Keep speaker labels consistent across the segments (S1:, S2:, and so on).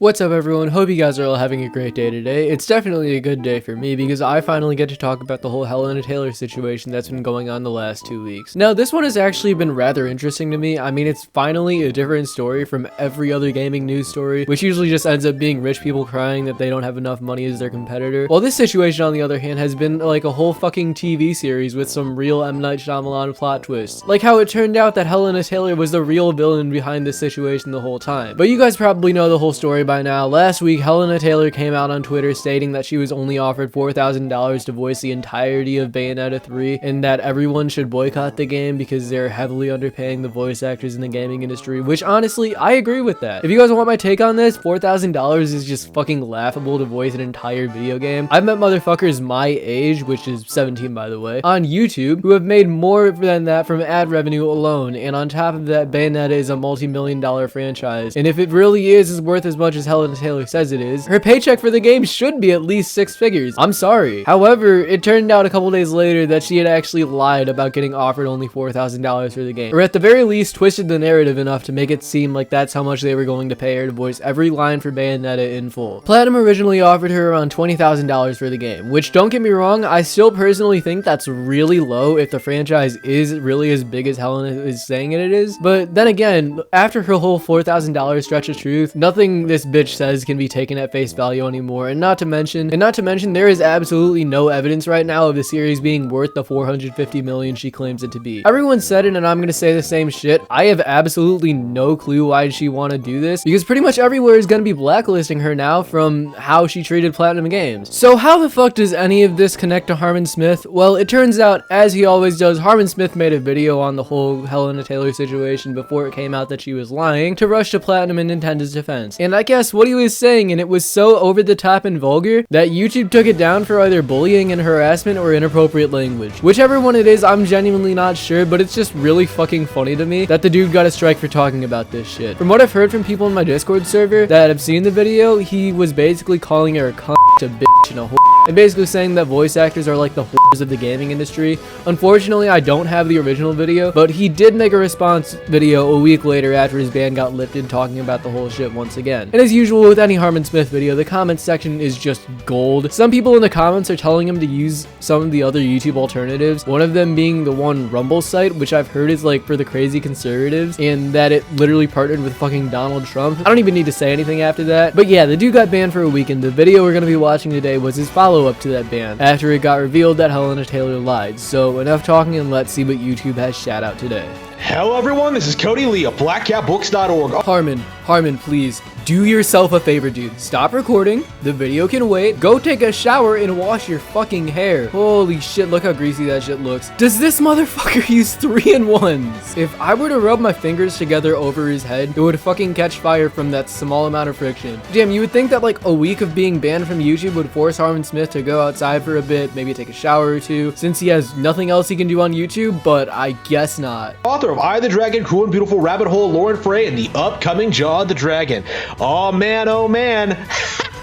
S1: What's up everyone, hope you guys are all having a great day today. It's definitely a good day for me because I finally get to talk about the whole Hellena Taylor situation that's been going on the last 2 weeks. Now this one has actually been rather interesting to me. I mean, it's finally a different story from every other gaming news story, which usually just ends up being rich people crying that they don't have enough money as their competitor. While this situation on the other hand has been like a whole fucking TV series with some real M. Night Shyamalan plot twists. Like how it turned out that Hellena Taylor was the real villain behind this situation the whole time. But you guys probably know the whole story by now. Last week, Hellena Taylor came out on Twitter stating that she was only offered $4,000 to voice the entirety of Bayonetta 3 and that everyone should boycott the game because they're heavily underpaying the voice actors in the gaming industry, which honestly, I agree with that. If you guys want my take on this, $4,000 is just fucking laughable to voice an entire video game. I've met motherfuckers my age, which is 17 by the way, on YouTube who have made more than that from ad revenue alone, and on top of that, Bayonetta is a multi-million-dollar franchise, and if it really is worth as much as Hellena Taylor says it is, her paycheck for the game should be at least 6 figures. I'm sorry. However, it turned out a couple days later that she had actually lied about getting offered only $4,000 for the game, or at the very least twisted the narrative enough to make it seem like that's how much they were going to pay her to voice every line for Bayonetta in full. Platinum originally offered her around $20,000 for the game, which, don't get me wrong, I still personally think that's really low if the franchise is really as big as Hellena is saying it is. But then again, after her whole $4,000 stretch of truth, nothing this bitch says can be taken at face value anymore, and not to mention there is absolutely no evidence right now of the series being worth the $450 million she claims it to be. Everyone said it, and I'm gonna say the same shit. I have absolutely no clue why she want to do this, because pretty much everywhere is gonna be blacklisting her now from how she treated Platinum Games. So how the fuck does any of this connect to Harman Smith? Well, it turns out, as he always does, Harman Smith made a video on the whole Hellena Taylor situation before it came out that she was lying to rush to Platinum and Nintendo's defense. And I guess what he was saying, and it was so over the top and vulgar, that YouTube took it down for either bullying and harassment or inappropriate language. Whichever one it is, I'm genuinely not sure, but it's just really fucking funny to me that the dude got a strike for talking about this shit. From what I've heard from people in my Discord server that have seen the video, he was basically calling her a cunt, a bitch, and a whore, and basically saying that voice actors are like the whores of the gaming industry. Unfortunately, I don't have the original video, but he did make a response video a week later after his ban got lifted talking about the whole shit once again. And as usual with any Harman Smith video, the comments section is just gold. Some people in the comments are telling him to use some of the other YouTube alternatives, one of them being the one Rumble site, which I've heard is like for the crazy conservatives, and that it literally partnered with fucking Donald Trump. I don't even need to say anything after that. But yeah, the dude got banned for a week, and the video we're gonna be watching today was his follow-up to that ban, after it got revealed that Hellena Taylor lied. So enough talking, and let's see what YouTube has shat out today.
S2: Hello everyone, this is Cody Lee of blackcatbooks.org.
S1: Harman, please, do yourself a favor, dude. Stop recording. The video can wait. Go take a shower and wash your fucking hair. Holy shit, look how greasy that shit looks. Does this motherfucker use 3-in-1s? If I were to rub my fingers together over his head, it would fucking catch fire from that small amount of friction. Damn, you would think that like a week of being banned from YouTube would force Harman Smith to go outside for a bit, maybe take a shower or two, since he has nothing else he can do on YouTube, but I guess not.
S2: Author of I, the Dragon, Cruel and Beautiful, Rabbit Hole, Lauren Frey, and the upcoming Jaw the Dragon. Oh man.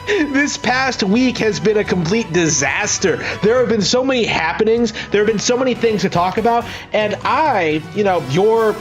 S2: This past week has been a complete disaster. There have been so many happenings. There have been so many things to talk about. And your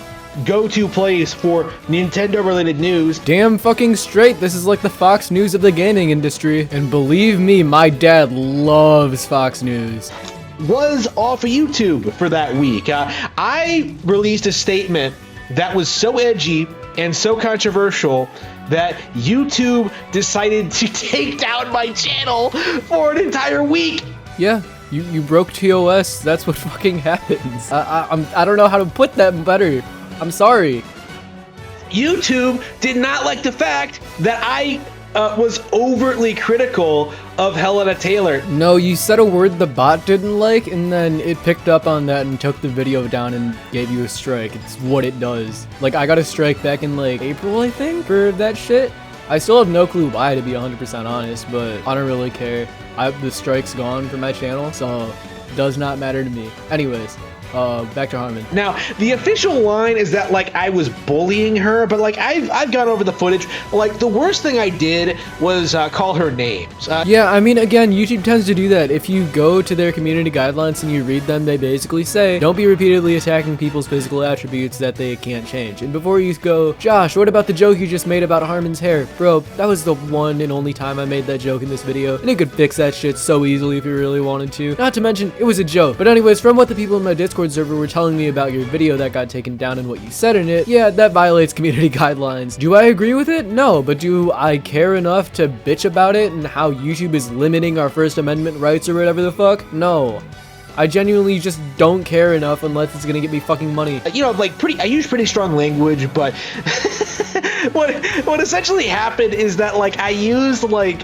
S2: go-to place for Nintendo-related news.
S1: Damn fucking straight, this is like the Fox News of the gaming industry. And believe me, my dad loves Fox News.
S2: Was off of YouTube for that week. I released a statement that was so edgy and so controversial that YouTube decided to take down my channel for an entire week.
S1: Yeah, you broke TOS. That's what fucking happens. I don't know how to put that better. I'm sorry.
S2: YouTube did not like the fact that I was overtly critical of Hellena Taylor.
S1: No, you said a word the bot didn't like, and then it picked up on that and took the video down and gave you a strike. It's what it does. Like, I got a strike back in like April, I think, for that shit. I still have no clue why, to be 100% honest, but I don't really care. The strike's gone from my channel, so it does not matter to me. Anyways, back to Harman.
S2: Now, the official line is that, like, I was bullying her, but, like, I've gone over the footage. Like, the worst thing I did was call her names.
S1: Yeah, I mean, again, YouTube tends to do that. If you go to their community guidelines and you read them, they basically say, don't be repeatedly attacking people's physical attributes that they can't change. And before you go, Josh, what about the joke you just made about Harman's hair? Bro, that was the one and only time I made that joke in this video, and you could fix that shit so easily if you really wanted to. Not to mention, it was a joke. But anyways, from what the people in my Discord server were telling me about your video that got taken down and what you said in it, yeah, that violates community guidelines. Do I agree with it? No, but do I care enough to bitch about it and how YouTube is limiting our First Amendment rights or whatever the fuck? No. I genuinely just don't care enough unless it's gonna get me fucking money.
S2: You know, like, I use pretty strong language, but what essentially happened is that, like, I used, like,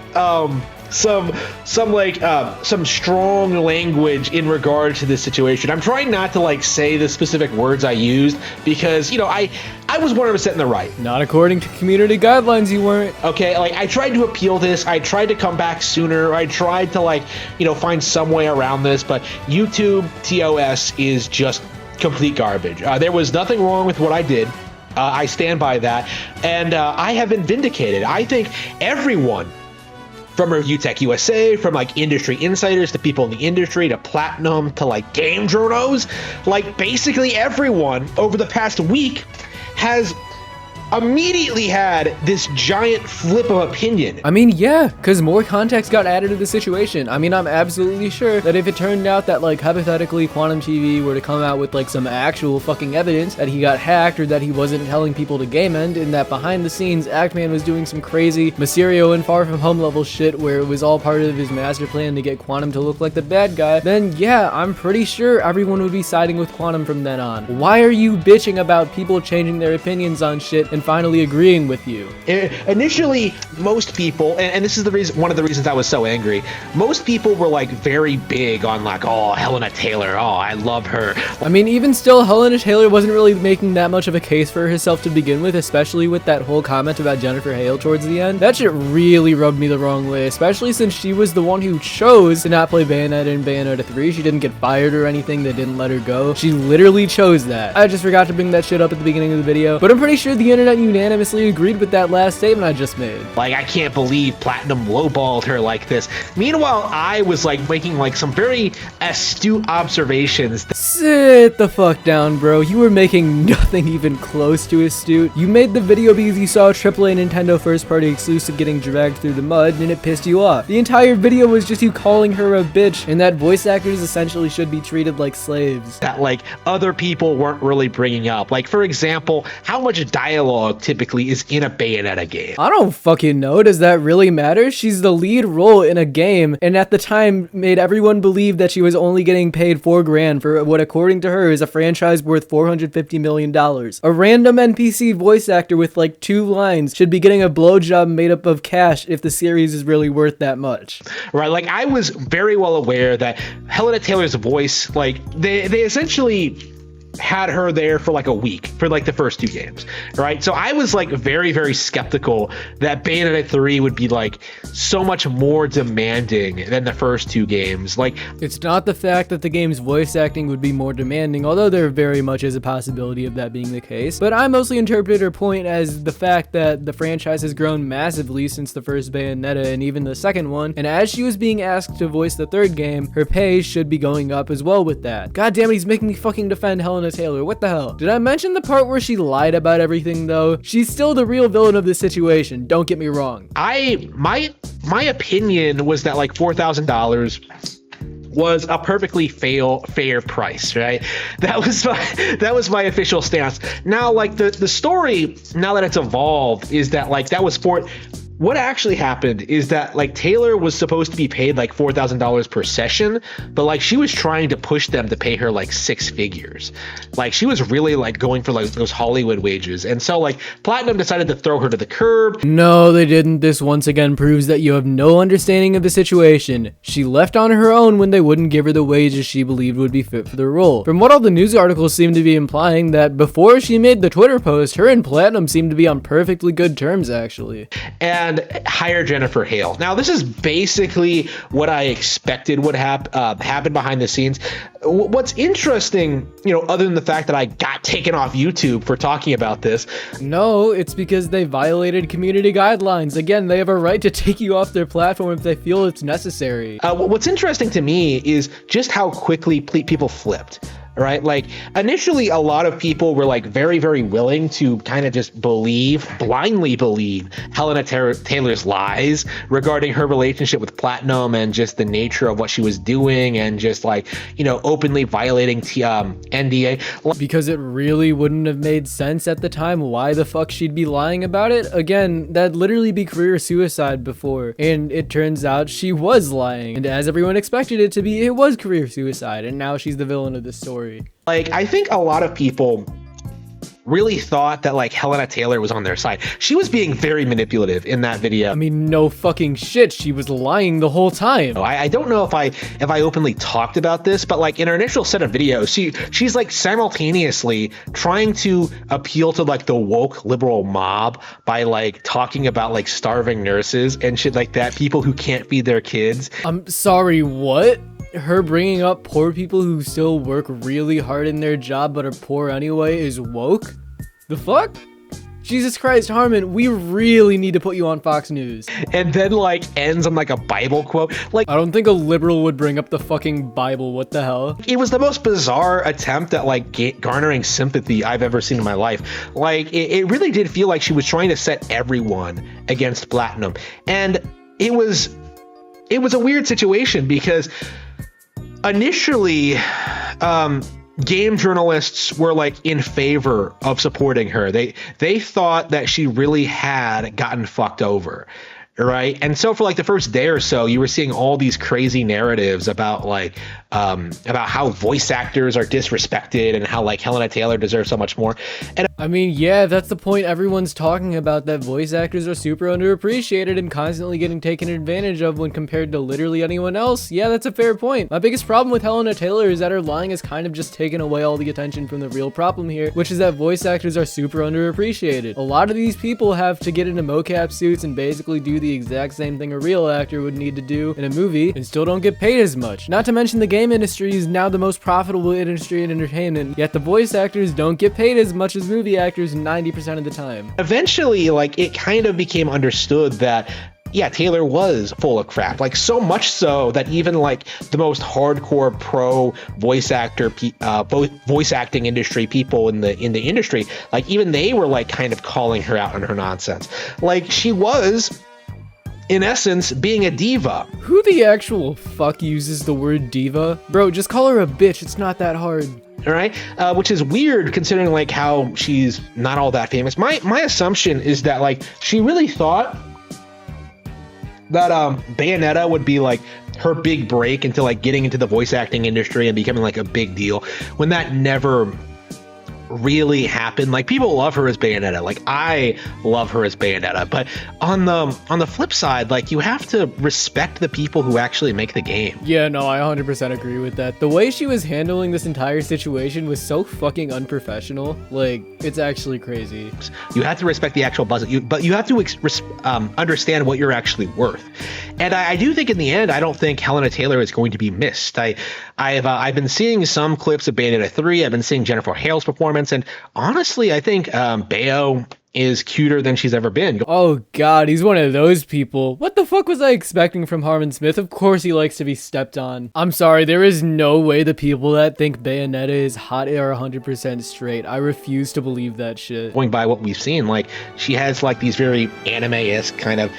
S2: some strong language in regard to this situation. I'm trying not to, like, say the specific words I used because, you know, I was 100% in the right.
S1: Not according to community guidelines, you weren't.
S2: Okay, like, I tried to appeal this. I tried to come back sooner. I tried to, like, you know, find some way around this, but YouTube TOS is just complete garbage. There was nothing wrong with what I did. I stand by that, and I have been vindicated. I think everyone, from Review Tech USA, from, like, industry insiders to people in the industry to Platinum to, like, game journos, like, basically everyone over the past week has immediately had this giant flip of opinion.
S1: I mean, yeah, because more context got added to the situation. I mean, I'm absolutely sure that if it turned out that, like, hypothetically Quantum TV were to come out with, like, some actual fucking evidence that he got hacked or that he wasn't telling people to game end, and that behind the scenes Actman was doing some crazy Mysterio and Far From Home level shit where it was all part of his master plan to get Quantum to look like the bad guy, then yeah, I'm pretty sure everyone would be siding with Quantum from then on. Why are you bitching about people changing their opinions on shit and finally agreeing with you?
S2: Initially, most people, and this is the reason, one of the reasons I was so angry, most people were, like, very big on, like, oh, Hellena Taylor, oh, I love her.
S1: I mean, even still, Hellena Taylor wasn't really making that much of a case for herself to begin with, especially with that whole comment about Jennifer Hale towards the end. That shit really rubbed me the wrong way, especially since she was the one who chose to not play Bayonetta in Bayonetta 3. She didn't get fired or anything, they didn't let her go. She literally chose that. I just forgot to bring that shit up at the beginning of the video, but I'm pretty sure the internet unanimously agreed with that last statement I just made.
S2: Like, I can't believe Platinum lowballed her like this. Meanwhile, I was, like, making, like, some very astute observations.
S1: Sit the fuck down, bro. You were making nothing even close to astute. You made the video because you saw a AAA Nintendo first-party exclusive getting dragged through the mud and it pissed you off. The entire video was just you calling her a bitch and that voice actors essentially should be treated like slaves.
S2: That, like, other people weren't really bringing up. Like, for example, how much dialogue typically is in a Bayonetta game?
S1: I don't fucking know. Does that really matter? She's the lead role in a game, and at the time made everyone believe that she was only getting paid $4 grand for what, according to her, is a franchise worth $450 million. A random NPC voice actor with, like, 2 lines should be getting a blowjob made up of cash if the series is really worth that much.
S2: Right, like, I was very well aware that Hellena Taylor's voice, like, they essentially had her there for like a week for like the first 2 games, right? So I was like very, very skeptical that Bayonetta 3 would be like so much more demanding than the first 2 games. Like,
S1: it's not the fact that the game's voice acting would be more demanding, although there very much is a possibility of that being the case, but I mostly interpret her point as the fact that the franchise has grown massively since the first Bayonetta and even the second one, and as she was being asked to voice the 3rd game, her pay should be going up as well with that. God damn it, he's making me fucking defend Hellena Taylor. What the hell? Did I mention the part where she lied about everything though? She's still the real villain of this situation, don't get me wrong.
S2: My opinion was that like $4,000 was a perfectly fair price, right? That was my official stance. Now, like the story, now that it's evolved, is that like that was for what actually happened is that like Taylor was supposed to be paid like $4,000 per session, but like she was trying to push them to pay her like 6 figures. Like she was really like going for like those Hollywood wages. And so like Platinum decided to throw her to the curb.
S1: No, they didn't. This once again proves that you have no understanding of the situation. She left on her own when they wouldn't give her the wages she believed would be fit for the role. From what all the news articles seem to be implying, that before she made the Twitter post, her and Platinum seemed to be on perfectly good terms actually.
S2: And and hire Jennifer Hale. Now, this is basically what I expected would happen behind the scenes. What's interesting, other than the fact that I got taken off YouTube for talking about this.
S1: No, it's because they violated community guidelines. Again, they have a right to take you off their platform if they feel it's necessary.
S2: What's interesting to me is just how quickly people flipped. Right? Like initially, a lot of people were like very, very willing to kind of just blindly believe Hellena Taylor's lies regarding her relationship with Platinum and just the nature of what she was doing and just like, openly violating NDA.
S1: Because it really wouldn't have made sense at the time why the fuck she'd be lying about it. Again, that'd literally be career suicide before. And it turns out she was lying. And as everyone expected it to be, it was career suicide. And now she's the villain of the story.
S2: Like, I think a lot of people really thought that like Hellena Taylor was on their side. She was being very manipulative in that video.
S1: I mean, no fucking shit. She was lying the whole time.
S2: I don't know if I openly talked about this, but like in her initial set of videos, she's like simultaneously trying to appeal to like the woke liberal mob by like talking about like starving nurses and shit like that, people who can't feed their kids.
S1: I'm sorry, what? Her bringing up poor people who still work really hard in their job but are poor anyway is woke? The fuck? Jesus Christ, Harman, we really need to put you on Fox News.
S2: And then like ends on like a Bible quote. Like,
S1: I don't think a liberal would bring up the fucking Bible. What the hell?
S2: It was the most bizarre attempt at like garnering sympathy I've ever seen in my life. Like it really did feel like she was trying to set everyone against Platinum. And it was a weird situation because initially, game journalists were like in favor of supporting her. They thought that she really had gotten fucked over, right? And so for like the first day or so, you were seeing all these crazy narratives about like about how voice actors are disrespected and how like Hellena Taylor deserves so much more. And
S1: I mean, yeah, that's the point everyone's talking about, that voice actors are super underappreciated and constantly getting taken advantage of when compared to literally anyone else. Yeah, that's a fair point. My biggest problem with Hellena Taylor is that her lying has kind of just taken away all the attention from the real problem here, which is that voice actors are super underappreciated. A lot of these people have to get into mocap suits and basically do the exact same thing a real actor would need to do in a movie and still don't get paid as much. Not to mention the game industry is now the most profitable industry in entertainment, yet the voice actors don't get paid as much as movie actors 90% of the time.
S2: Eventually, like, it kind of became understood that yeah, Taylor was full of crap, like so much so that even like the most hardcore pro voice acting industry people in the industry, like even they were like kind of calling her out on her nonsense. Like she was, in essence, being a diva.
S1: Who the actual fuck uses the word diva? Bro, just call her a bitch. It's not that hard.
S2: All right, which is weird considering like how she's not all that famous. My assumption is that like she really thought that Bayonetta would be like her big break into like getting into the voice acting industry and becoming like a big deal, when that never really happened. Like people love her as Bayonetta, like I love her as Bayonetta, but on the flip side, like you have to respect the people who actually make the game.
S1: Yeah, no, I 100% agree with that. The way she was handling this entire situation was so fucking unprofessional. Like it's actually crazy.
S2: You have to respect the actual buzz, but you have to understand what you're actually worth. And I do think in the end, I don't think Hellena Taylor is going to be missed. I've been seeing some clips of Bayonetta 3. I've been seeing Jennifer Hale's performance. And honestly, I think Bayo is cuter than she's ever been.
S1: Oh god, he's one of those people. What the fuck was I expecting from Harman Smith? Of course he likes to be stepped on. I'm sorry, there is no way the people that think Bayonetta is hot are 100% straight. I refuse to believe that shit.
S2: Going by what we've seen, like she has like these very anime-esque kind of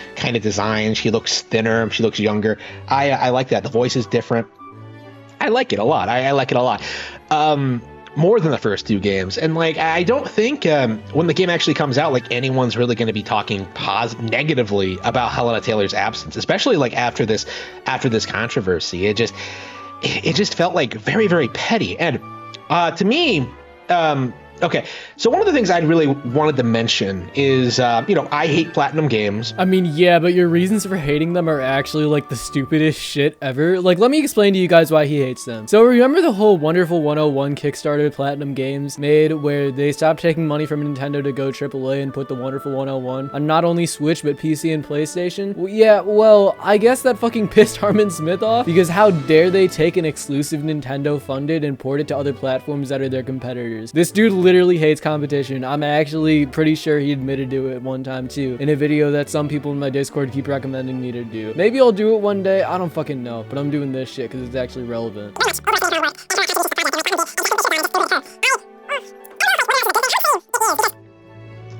S2: designs. She looks thinner, she looks younger. I like that. The voice is different. I like it a lot. I like it a lot. More than the first two games. And like I don't think when the game actually comes out, like anyone's really going to be talking negatively about Hellena Taylor's absence, especially like after this controversy. It just felt like very, very petty. And to me, Okay, so one of the things I really wanted to mention is, I hate Platinum Games.
S1: I mean, yeah, but your reasons for hating them are actually like the stupidest shit ever. Like, let me explain to you guys why he hates them. So remember the whole Wonderful 101 Kickstarter Platinum Games made where they stopped taking money from Nintendo to go AAA and put the Wonderful 101 on not only Switch but PC and PlayStation? Well, I guess that fucking pissed Harman Smith off, because how dare they take an exclusive Nintendo funded and port it to other platforms that are their competitors. This dude literally hates competition. I'm actually pretty sure he admitted to it one time too, in a video that some people in my Discord keep recommending me to do. Maybe I'll do it one day, I don't fucking know, but I'm doing this shit because it's actually relevant.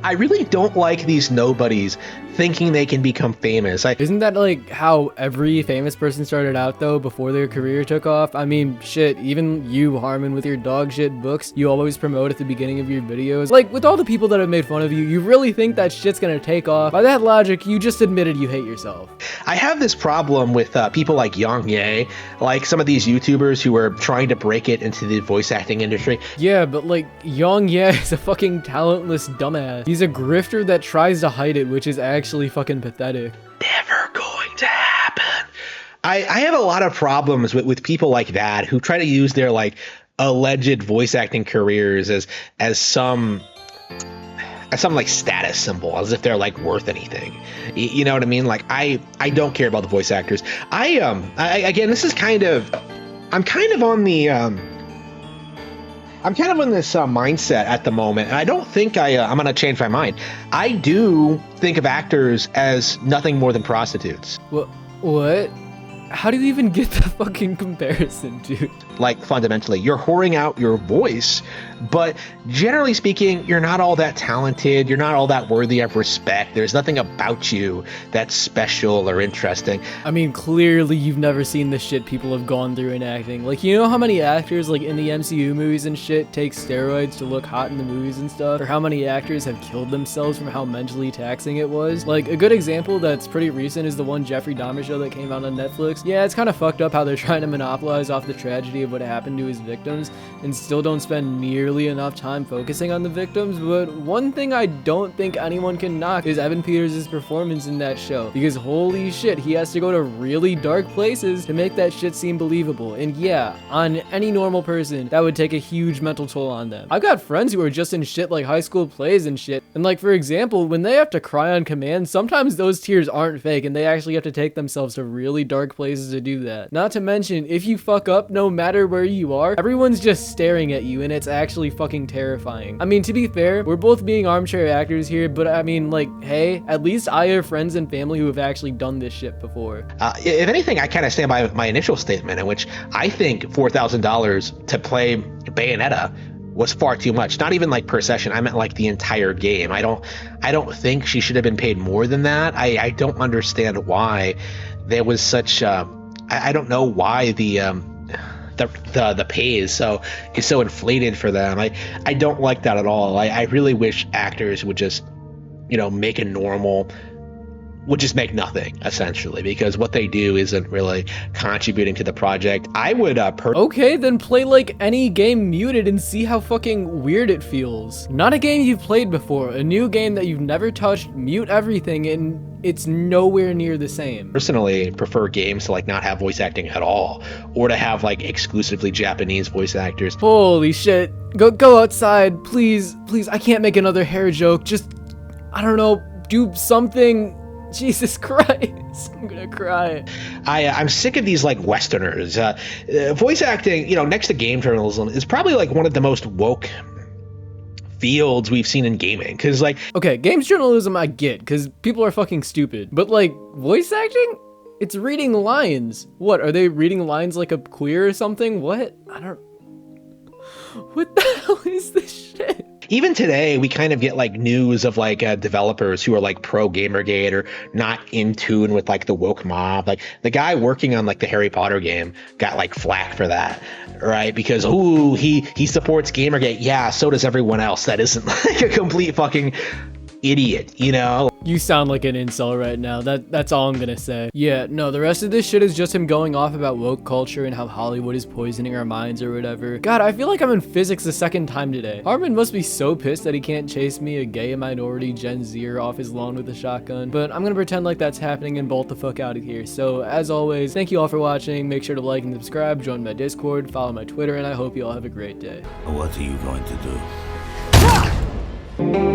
S2: I really don't like these nobodies thinking they can become famous.
S1: Isn't that like how every famous person started out though before their career took off? I mean, shit, even you, Harman, with your dog shit books you always promote at the beginning of your videos. Like, with all the people that have made fun of you, you really think that shit's gonna take off? By that logic, you just admitted you hate yourself.
S2: I have this problem with people like Yang Ye, like some of these YouTubers who are trying to break it into the voice acting industry.
S1: Yeah, but like, Yang Ye is a fucking talentless dumbass. He's a grifter that tries to hide it, which is actually fucking pathetic.
S2: Never going to happen. I have a lot of problems with people like that who try to use their like alleged voice acting careers as some like status symbol, as if they're like worth anything. You know what I mean? Like, I don't care about the voice actors. Again, this is I'm kind of on this mindset at the moment, and I don't think I'm going to change my mind. I do think of actors as nothing more than prostitutes.
S1: What? How do you even get the fucking comparison, dude?
S2: Like, fundamentally, you're whoring out your voice, but generally speaking, you're not all that talented. You're not all that worthy of respect. There's nothing about you that's special or interesting.
S1: I mean, clearly you've never seen the shit people have gone through in acting. Like, you know how many actors, like, in the MCU movies and shit take steroids to look hot in the movies and stuff? Or how many actors have killed themselves from how mentally taxing it was? Like, a good example that's pretty recent is the one Jeffrey Dahmer show that came out on Netflix. Yeah, it's kind of fucked up how they're trying to monopolize off the tragedy of what happened to his victims and still don't spend nearly enough time focusing on the victims. But one thing I don't think anyone can knock is Evan Peters' performance in that show, because holy shit, he has to go to really dark places to make that shit seem believable. And yeah, on any normal person, that would take a huge mental toll on them. I've got friends who are just in shit like high school plays and shit, and like, for example, when they have to cry on command, sometimes those tears aren't fake and they actually have to take themselves to really dark places to do that. Not to mention, if you fuck up, no matter where you are, everyone's just staring at you, and it's actually fucking terrifying. I mean, to be fair, we're both being armchair actors here, but I mean, like, hey, at least I have friends and family who have actually done this shit before.
S2: If anything, I kind of stand by my initial statement, in which I think $4,000 to play Bayonetta was far too much. Not even like per session, I meant like the entire game. I don't think she should have been paid more than that. I don't understand why there was such I don't know why the pay is so inflated for them. I don't like that at all. I really wish actors would just, make a normal, would just make nothing, essentially, because what they do isn't really contributing to the project. I would
S1: okay, then play like any game muted and see how fucking weird it feels. Not a game you've played before, a new game that you've never touched, mute everything, and it's nowhere near the same.
S2: Personally prefer games to like not have voice acting at all, or to have like exclusively Japanese voice actors.
S1: Holy shit. Go outside, please, I can't make another hair joke. Just, I don't know, do something. Jesus Christ, I'm gonna cry.
S2: I'm sick of these like Westerners. Voice acting, next to game journalism, is probably like one of the most woke fields we've seen in gaming. Cause like,
S1: okay, games journalism I get, because people are fucking stupid. But like, voice acting? It's reading lines. What, are they reading lines like a queer or something? What? What the hell is this shit?
S2: Even today, we kind of get like news of like developers who are like pro Gamergate or not in tune with like the woke mob. Like the guy working on like the Harry Potter game got like flack for that, right? Because he supports Gamergate. Yeah, so does everyone else that isn't like a complete fucking idiot,
S1: You sound like an incel right now. That's all I'm gonna say. Yeah, no, the rest of this shit is just him going off about woke culture and how Hollywood is poisoning our minds or whatever. God, I feel like I'm in physics the second time today. Harman must be so pissed that he can't chase me, a gay minority Gen Zer, off his lawn with a shotgun. But I'm gonna pretend like that's happening and bolt the fuck out of here. So as always, thank you all for watching. Make sure to like and subscribe, join my Discord, follow my Twitter, and I hope you all have a great day.
S3: What are you going to do?